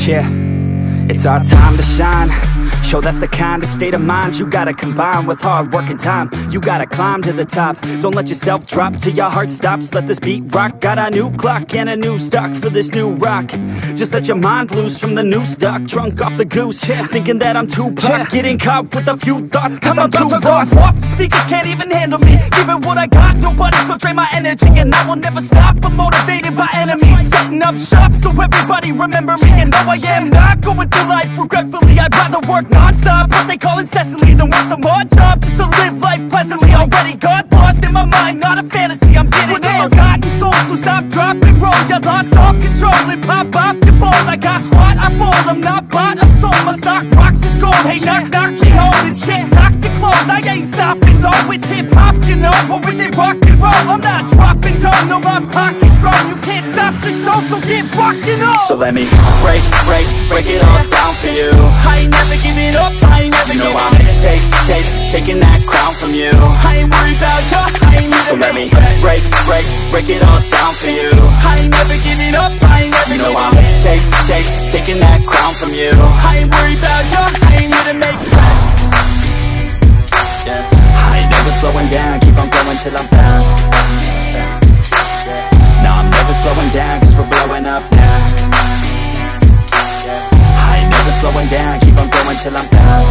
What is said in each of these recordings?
Yeah, it's our time to shine. Yo, that's the kind of state of mind you gotta combine with hard work and time. You gotta climb to the top. Don't let yourself drop till your heart stops. Let this beat rock. Got a new clock and a new stock for this new rock. Just let your mind loose from the new stock. Drunk off the goose, thinking that I'm too pop. Getting caught with a few thoughts cause I'm too lost. Off, the speakers can't even handle me. Give it what I got, nobody's gonna drain my energy. And I will never stop, I'm motivated by enemies. Setting up shop so everybody remember me. And no, I am not going through life regretfully. I'd rather work non-stop, what they call incessantly, than work some more job just to live life pleasantly. Already got lost in my mind, not a fantasy. I'm getting there. Forgotten souls, so stop, drop, and roll. You lost all control and pop off your ball. I got squat, I fold, I'm not bought, I'm sold. My stock rocks, it's gold. Hey, knock, knock, me home, it's shit, talk to close. I ain't stopping though, it's hip-hop, you know. Or is it rock and roll? I'm not dropping down, no, my pocket's grown. You can't stop the show, so get rockin' on. So let me break it all down for you. I ain't never giving up, I ain't never giving up. Taking that crown from you. I ain't worried about you, I ain't never. So let me break it all down for you. I ain't never giving up, I ain't never giving up. Taking that crown from you. I ain't worried about you, I ain't here to make friends. Yeah. I ain't never slowing down, keep on going till I'm down. No, I'm never slowing down, cause we're blowing up now. I ain't never slowing down, keep on going till I'm down.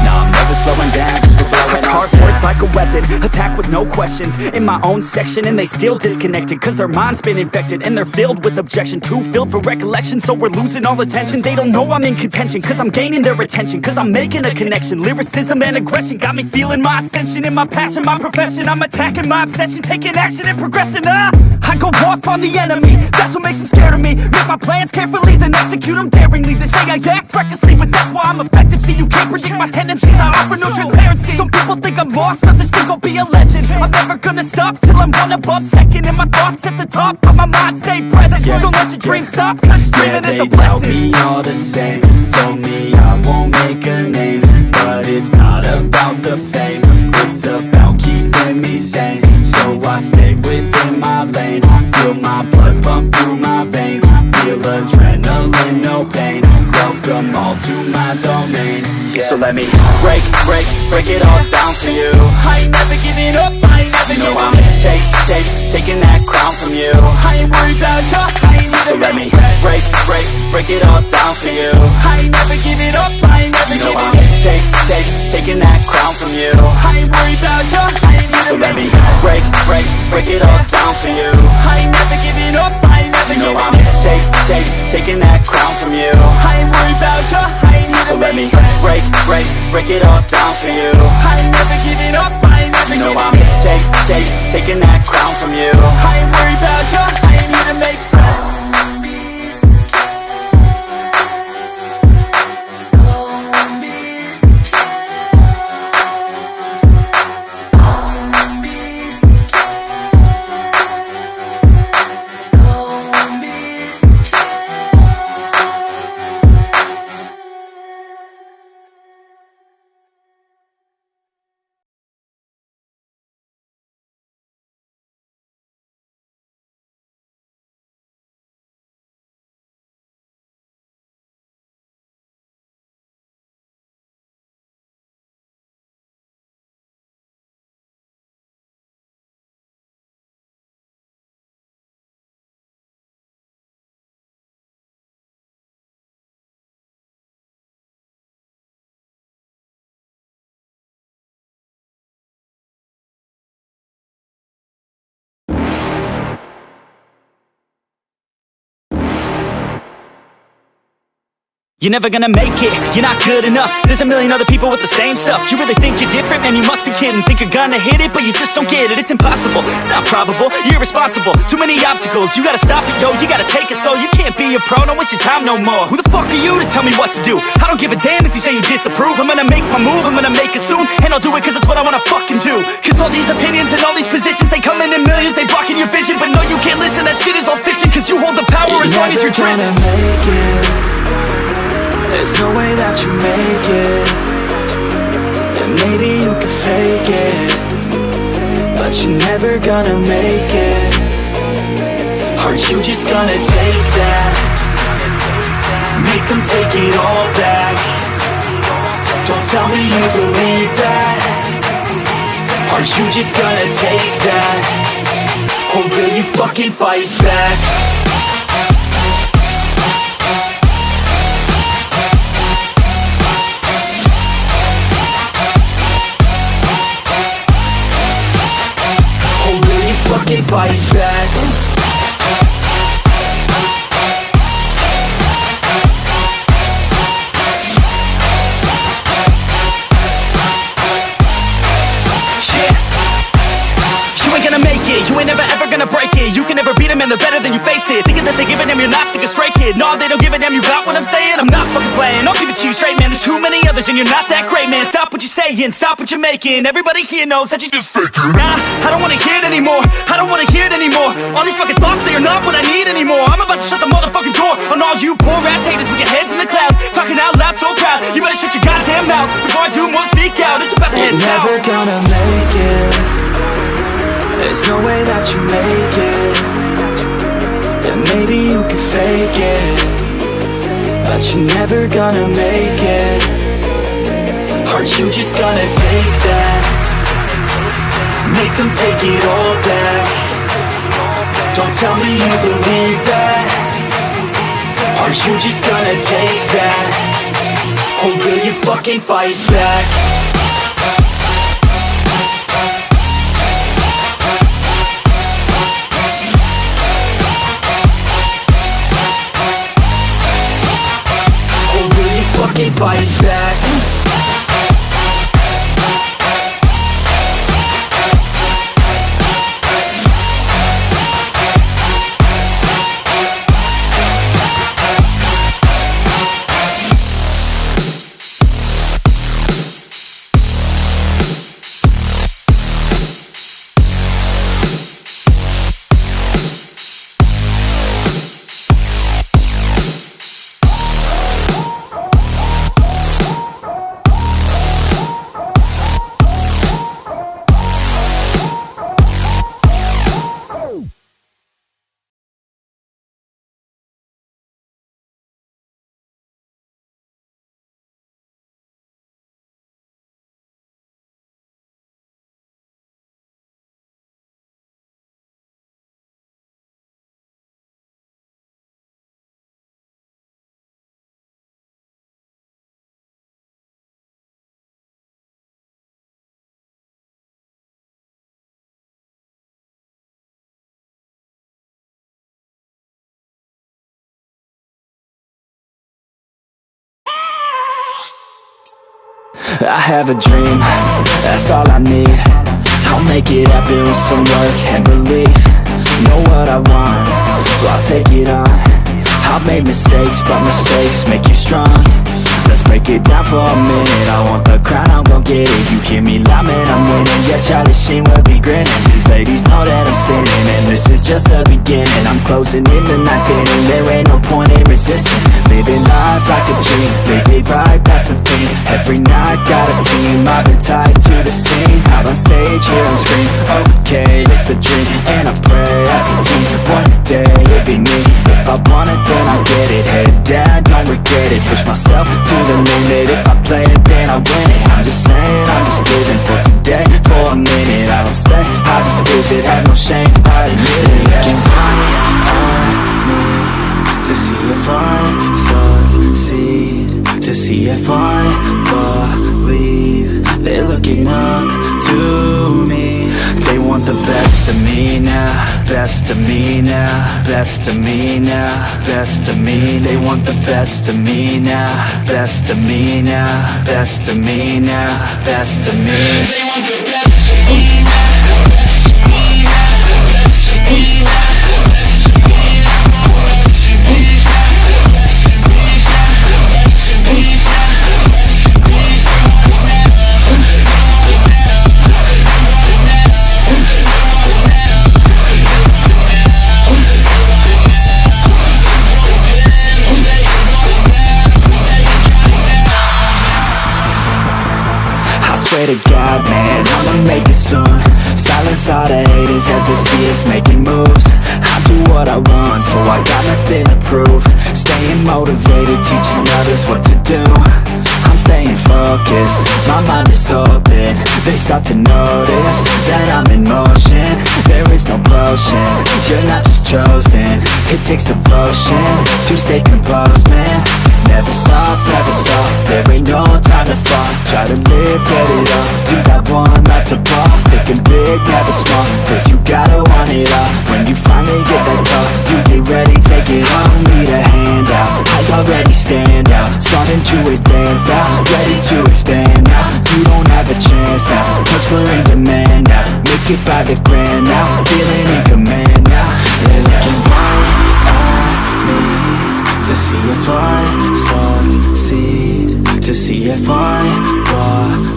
No, I'm never slowing down, cause we're blowing up. Hard words like a weapon, attack with no questions. In my own section and they still disconnected, cause their mind's been infected and they're filled with objection. Too filled for recollection, so we're losing all attention. They don't know I'm in contention, cause I'm gaining their attention. Cause I'm making a connection, lyricism and aggression got me feeling my ascension. In my passion, my profession, I'm attacking my obsession. Taking action and progressing, I go off on the enemy, that's what makes them scared of me. Make my plans carefully, then execute them daringly. They say I act recklessly, but that's why I'm effective. See, you can't predict my tendencies, I offer no transparency. Some people think I'm lost, others think I'll be a legend. I'm never gonna stop till I'm one above second. And my thoughts at the top, but my mind stay present. Don't let your dreams stop, cause dreaming is a blessing. They doubt me all the same, told me I won't make a name. But it's not about the fame, it's about keeping me sane. So I stay within my lane, feel my blood pump through my veins. Feel adrenaline, no pain, welcome all to my domain. Yeah. So let me break it all down for you. I ain't never giving up, I ain't never giving up. Taking that crown from you. I ain't worried about you, I ain't never. So let me break it all down for you. I ain't never giving up, I ain't never giving up. Taking that crown from you. I ain't worried about you, I ain't never. So let me break it all down for you. I ain't never giving up, I ain't never giving up. Taking that crown from you. I ain't worried about you, I ain't never. So let me break it all down for you. I ain't never giving up, I ain't never giving up. Taking that crown from you. I ain't worried about you, I ain't here to make friends. You're never gonna make it, you're not good enough. There's a million other people with the same stuff. You really think you're different? Man, you must be kidding. Think you're gonna hit it, but you just don't get it. It's impossible, it's not probable, you're irresponsible. Too many obstacles, you gotta stop it, yo. You gotta take it slow, you can't be a pro. Don't waste your time no more. Who the fuck are you to tell me what to do? I don't give a damn if you say you disapprove. I'm gonna make my move, I'm gonna make it soon. And I'll do it cause it's what I wanna fucking do. Cause all these opinions and all these positions, they come in millions, they blocking your vision. But no, you can't listen, that shit is all fiction. Cause you hold the power as long as you're driven. There's no way that you make it. And maybe you can fake it, but you're never gonna make it. Are you just gonna take that? Make them take it all back. Don't tell me you believe that. Are you just gonna take that? Or will you fucking fight back? Or will you fucking fight back? You ain't never ever gonna break it. You can never beat them and they're better than you face it. Thinking that they give a damn, you're not thinking straight, kid. No, they don't give a damn, you got what I'm saying? I'm not fucking playing, I'll give it to you straight, man. There's too many others and you're not that great, man. Stop what you're saying, stop what you're making. Everybody here knows that you just faking. Nah, I don't wanna hear it anymore. I don't wanna hear it anymore. All these fucking thoughts, they are not what I need anymore. I'm about to shut the motherfucking door on all you poor ass haters with your heads in the clouds, talking out loud so proud. You better shut your goddamn mouth before I do more speak out. It's about to head south. Never gonna make it. There's no way that you make it. And maybe you can fake it, but you're never gonna make it. Are you just gonna take that? Make them take it all back. Don't tell me you believe that. Are you just gonna take that? Or will you fucking fight back? Fucking fight back. I have a dream, that's all I need. I'll make it happen with some work and belief. Know what I want, so I'll take it on. I've made mistakes, but mistakes make you strong. Let's break it down for a minute. I want the crown, I'm gon' get it. You hear me loud, man, I'm winning. Yeah, Charlie Sheen will be grinning. These ladies know that I'm sinning, and this is just the beginning. I'm closing in the ninth inning. There ain't no point in resisting. Living life like a dream, live it right, that's the thing. Every night got a team, I've been tied to the scene. Out on stage, here on screen. Okay, it's the dream, and I pray as a team. One day it'll be me. If I want it, then I'll get it. Head down, don't regret it. Push myself to the limit. If I play it, then I win it. I'm just saying, I'm just living for today. For a minute, I don't stay, I just visit. Have no shame, I admit it. Looking right at me to see if I succeed, to see if I believe. They're looking up to me. They want the best of me now, best of me now, best of me now, best of me. They want the best of me now, best of me now, best of me now, best of me. They want the best of me now. Swear to God, man, I'ma make it soon. Silence all the haters as they see us making moves. I do what I want nothing to prove. Staying motivated, teaching others what to do. I'm staying focused, my mind is open. They start to notice that I'm in motion. There is no potion, you're not just chosen. It takes devotion to stay composed, man. Never stop, there ain't no time to fall. Try to live, get it up, you got one life to ball. Thinking big, never small, cause you gotta want it all. When you finally get that call, you get ready, take it on. Need a hand out, I already stand out. Starting to advance now, ready to expand now. You don't have a chance now, cause we're in demand now. Make it by the grand now, feeling in command now. They're looking right at me to see if I succeed, to see if I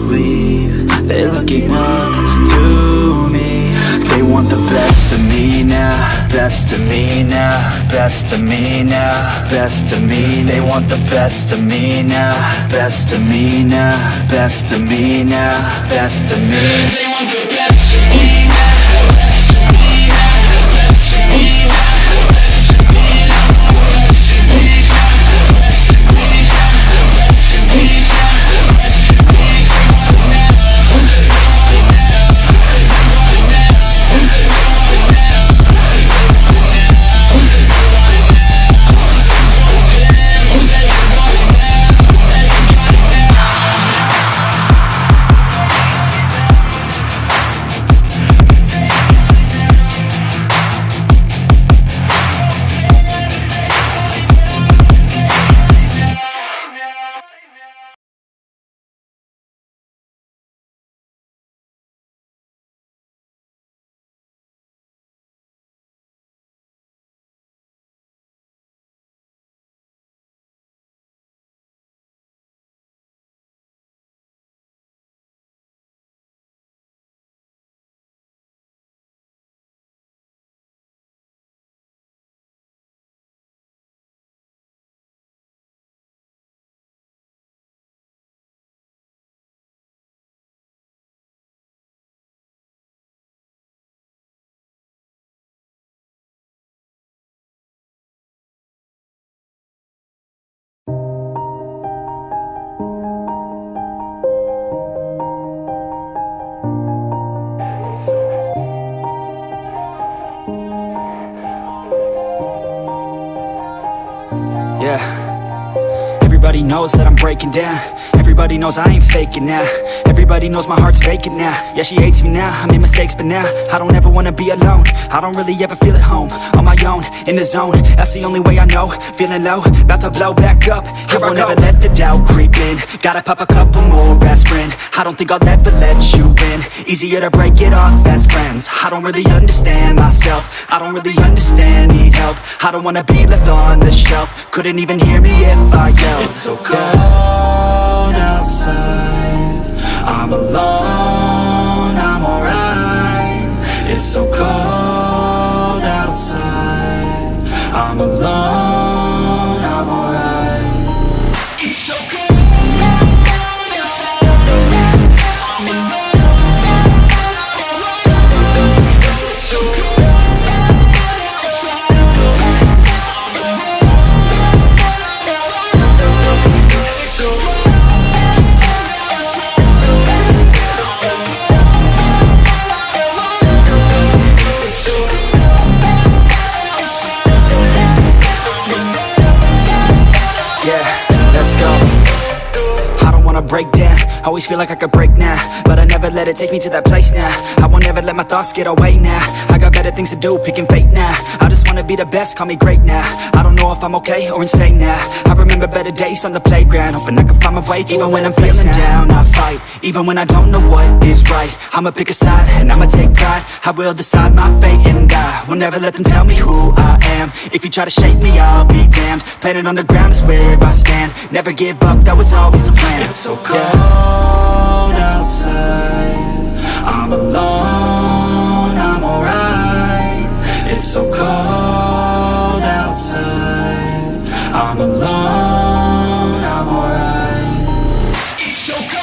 believe. They're looking up to me. They want the best of me now, best of me now, best of me now, best of me. They want the best of me now, best of me now, best of me now, best of me. They want the best of me now. Yeah, everybody knows that I'm breaking down. Everybody knows I ain't faking now. Everybody knows my heart's vacant now. Yeah, she hates me now, I made mistakes but now I don't ever wanna be alone. I don't really ever feel at home. On my own, in the zone, that's the only way I know. Feeling low, about to blow back up. Here I won't ever let the doubt creep in. Gotta pop a couple more aspirin. I don't think I'll ever let you in. Easier to break it off best friends. I don't really understand myself. I don't really understand, need help. I don't wanna be left on the shelf. Couldn't even hear me if I yelled. It's so cold outside, I'm alone, I'm alright. It's so cold outside, I'm alone, I'm alright. It's so cold. Break down, always feel like I could break now, but I never let it take me to that place now. I won't ever let my thoughts get away now. I got better things to do, picking fate now. I just wanna be the best, call me great now. I don't know if I'm okay or insane now. I remember better days on the playground, hoping I can find my way. Even when I'm feeling down, I fight. Even when I don't know what is right, I'ma pick a side and I'ma take pride. I will decide my fate and I will never let them tell me who I am. If you try to shake me, I'll be damned. Planet on the ground is where I stand. Never give up, that was always the plan. It's so cold outside, I'm alone, I'm alright. It's so cold outside, I'm alone, I'm alright. It's so cold.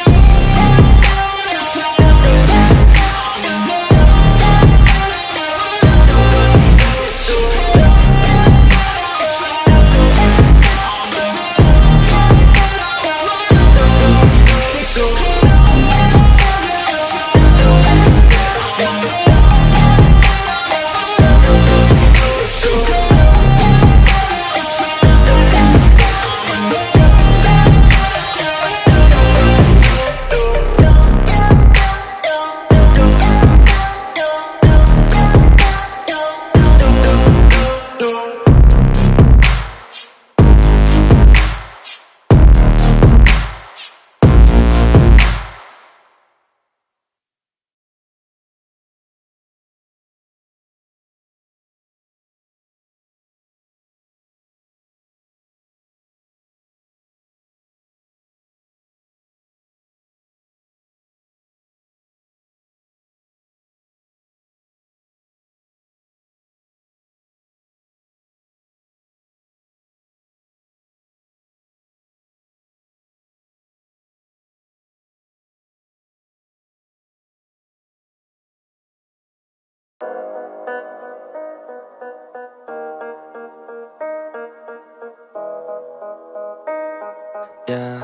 yeah.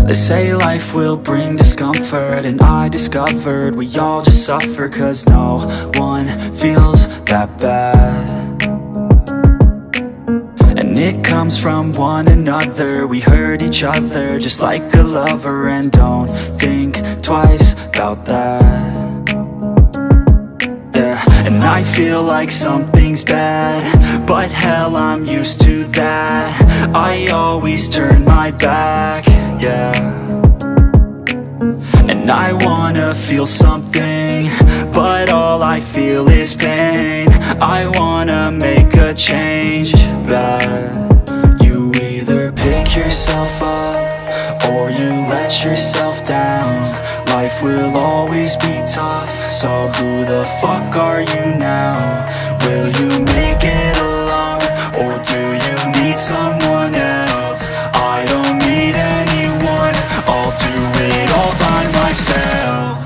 They say life will bring discomfort, and I discovered we all just suffer, 'cause no one feels that bad. And it comes from one another. We hurt each other just like a lover, and don't think twice about that. Yeah, and I feel like something's bad, but hell, I'm used to that. I always turn my back, yeah. And I wanna feel something, but all I feel is pain. I wanna make a change, but you either pick yourself up or you let yourself down. Life will always be tough, so who the fuck are you now? Will you make it alone, or do you need someone else? I don't need anyone, I'll do it all by myself.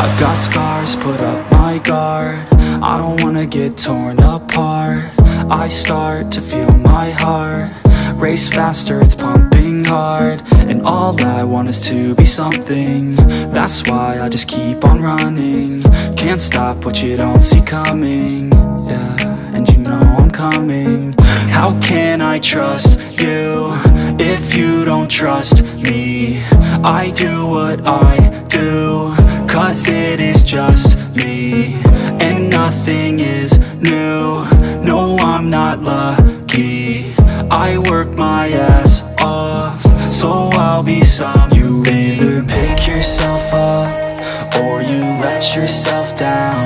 I've got scars, put up my guard. I don't wanna get torn apart. I start to feel my heart race faster, it's pumping hard. And all I want is to be something. That's why I just keep on running. Can't stop what you don't see coming. Yeah, and you know I'm coming. How can I trust you if you don't trust me? I do what I do, 'cause it is just me, and nothing is new. No, I'm not lucky. I work my ass off, so I'll be some. You either pick yourself up or you let yourself down.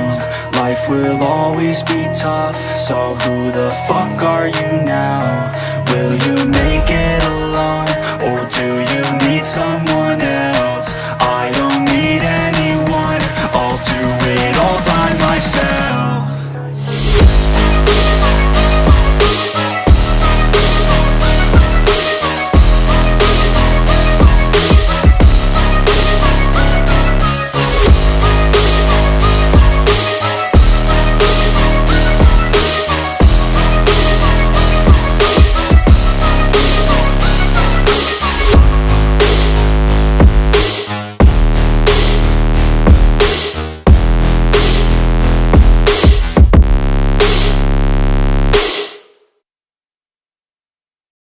Life will always be tough, so who the fuck are you now? Will you make it alone, or do you need someone